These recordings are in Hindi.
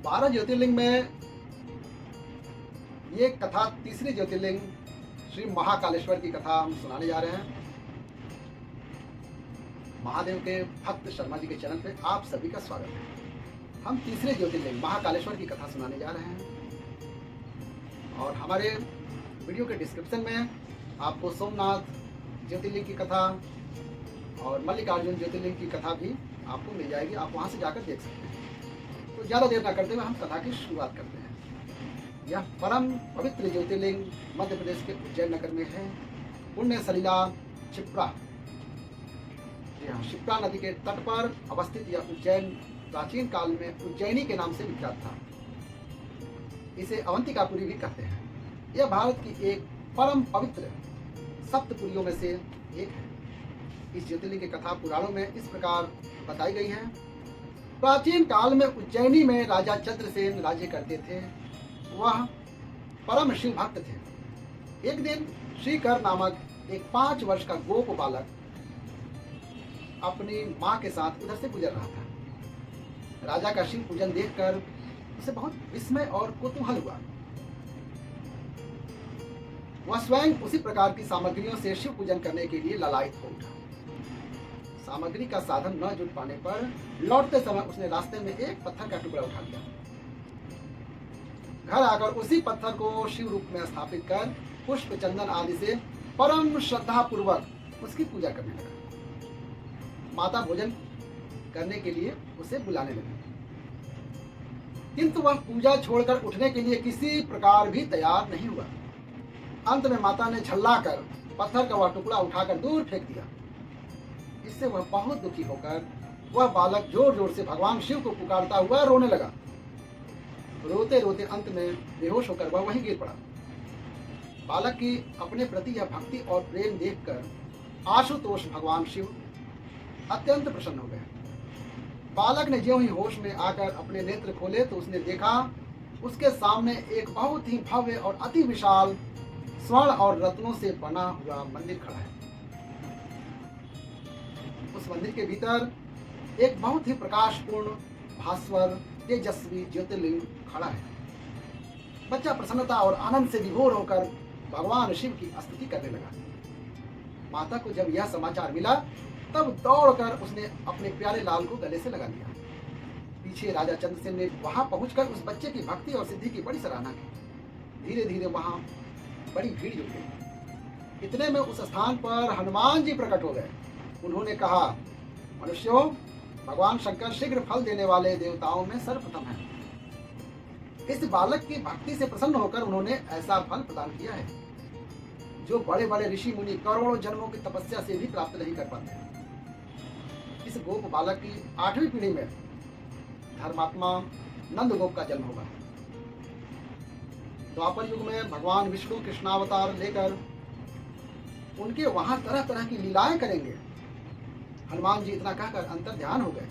12 ज्योतिर्लिंग में ये कथा तीसरी ज्योतिर्लिंग श्री महाकालेश्वर की कथा हम सुनाने जा रहे हैं। महादेव के भक्त शर्मा जी के चैनल पे आप सभी का स्वागत है। हम तीसरे ज्योतिर्लिंग महाकालेश्वर की कथा सुनाने जा रहे हैं और हमारे वीडियो के डिस्क्रिप्शन में आपको सोमनाथ ज्योतिर्लिंग की कथा और मल्लिकार्जुन ज्योतिर्लिंग की कथा भी आपको मिल जाएगी। आप वहां से जाकर देख सकते हैं। तो ज़्यादा देर ना करते हुए हम कथा की शुरुआत करते हैं। यह परम पवित्र ज्योतिर्लिंग मध्य प्रदेश के उज्जैन नगर में है। पुण्य सलिला क्षिप्रा, जी हाँ, क्षिप्रा नदी के तट पर अवस्थित यह उज्जैन प्राचीन काल में उज्जैनी के नाम से विख्यात था। इसे अवंतिकापुरी भी कहते हैं। यह भारत की एक परम पवित्र सप्तपुरियों में से एक है। इस ज्योतिर्लिंग की कथा पुराणों में इस प्रकार बताई गई है। प्राचीन काल में उज्जैनी में राजा चंद्रसेन राज्य करते थे। वह परम शिव भक्त थे। एक दिन श्रीकर नामक एक 5 वर्ष का गोप बालक अपनी मां के साथ उधर से गुजर रहा था। राजा का शिव पूजन देखकर उसे बहुत विस्मय और कुतूहल हुआ। वह स्वयं उसी प्रकार की सामग्रियों से शिव पूजन करने के लिए ललायत हो उठा। सामग्री का साधन न जुट पाने पर लौटते समय उसने रास्ते में एक पत्थर का टुकड़ा उठा लिया। घर आकर उसी पत्थर को शिव रूप में स्थापित कर पुष्प चंदन आदि से परम श्रद्धा पूर्वक उसकी पूजा करने लगा। माता भोजन करने के लिए उसे बुलाने लगी, किंतु वह पूजा छोड़कर उठने के लिए किसी प्रकार भी तैयार नहीं हुआ। अंत में माता ने झल्लाकर पत्थर का वह टुकड़ा उठाकर दूर फेंक दिया। इससे वह बहुत दुखी होकर वह बालक जोर जोर से भगवान शिव को पुकारता हुआ रोने लगा। रोते रोते अंत में बेहोश होकर वह वहीं गिर पड़ा। बालक की अपने प्रति यह भक्ति और प्रेम देखकर आशुतोष भगवान शिव अत्यंत प्रसन्न हो गए। बालक ने ज्यों ही होश में आकर अपने नेत्र खोले तो उसने देखा उसके सामने एक बहुत ही भव्य और अति विशाल स्वर्ण और रत्नों से बना हुआ मंदिर खड़ा है। उस मंदिर के भीतर एक बहुत ही प्रकाशपूर्ण भास्वर तेजस्वी ज्योतिर्लिंग खड़ा है। बच्चा प्रसन्नता और आनंद से विभोर होकर भगवान शिव की स्तुति करने लगा। माता को जब यह समाचार मिला तब दौड़कर उसने अपने प्यारे लाल को गले से लगा लिया। पीछे राजा चंद्रसेन ने वहां पहुंचकर उस बच्चे की भक्ति और सिद्धि की बड़ी सराहना की। धीरे धीरे वहां बड़ी भीड़ जुट गई। इतने में उस स्थान पर हनुमान जी प्रकट हो गए। उन्होंने कहा, मनुष्यों, भगवान शंकर शीघ्र फल देने वाले देवताओं में सर्वप्रथम है। इस बालक की भक्ति से प्रसन्न होकर उन्होंने ऐसा फल प्रदान किया है जो बड़े बड़े ऋषि मुनि करोड़ों जन्मों की तपस्या से भी प्राप्त नहीं कर पाते। इस गोप बालक की 8वीं पीढ़ी में धर्मात्मा नंद गोप का जन्म होगा। द्वापर युग में भगवान विष्णु कृष्णावतार लेकर उनके वहां तरह तरह की लीलाएं करेंगे। हनुमान जी इतना कहकर अंतर ध्यान हो गए।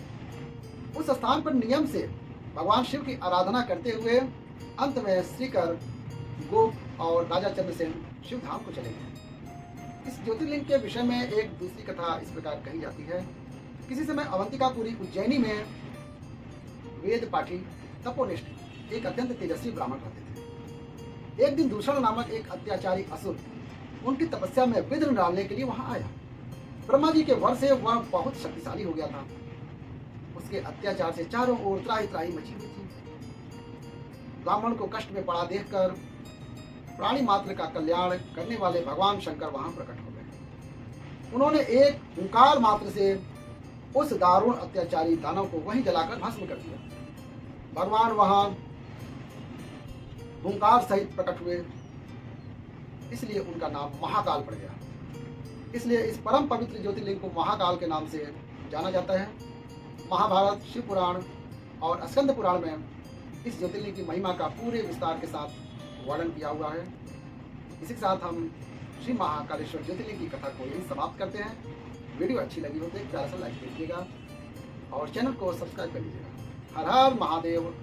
उस स्थान पर नियम से भगवान शिव की आराधना करते हुए अंत में श्रीकर, गोप और राजा चंद्रसेन शिव धाम को चले गए। इस ज्योतिर्लिंग के विषय में एक दूसरी कथा इस प्रकार कही जाती है। किसी समय अवंतिकापुरी उज्जैनी में वेद पाठी तपोनिष्ठ एक अत्यंत तेजस्वी ब्राह्मण रहते थे। एक दिन दूषण नामक एक अत्याचारी असुर उनकी तपस्या में विघ्न डालने के लिए वहां आया। ब्रह्मा जी के वर से वह बहुत शक्तिशाली हो गया था। उसके अत्याचार से चारों ओर त्राही त्राही मची हुई थी। ब्राह्मण को कष्ट में पड़ा देखकर प्राणी मात्र का कल्याण करने वाले भगवान शंकर वहां प्रकट हो गए। उन्होंने एक हुंकार मात्र से उस दारुण अत्याचारी दानव को वहीं जलाकर भस्म कर दिया। भगवान वहां हुंकार सहित प्रकट हुए, इसलिए उनका नाम महाकाल पड़ गया। इसलिए इस परम पवित्र ज्योतिर्लिंग को महाकाल के नाम से जाना जाता है। महाभारत, शिव पुराण और स्कंद पुराण में इस ज्योतिर्लिंग की महिमा का पूरे विस्तार के साथ वर्णन किया हुआ है। इसी के साथ हम श्री महाकालेश्वर ज्योतिर्लिंग की कथा को यही समाप्त करते हैं। वीडियो अच्छी लगी हो तो एक प्यारा सा लाइक कीजिएगा और चैनल को सब्सक्राइब कर लीजिएगा। हर हर महादेव।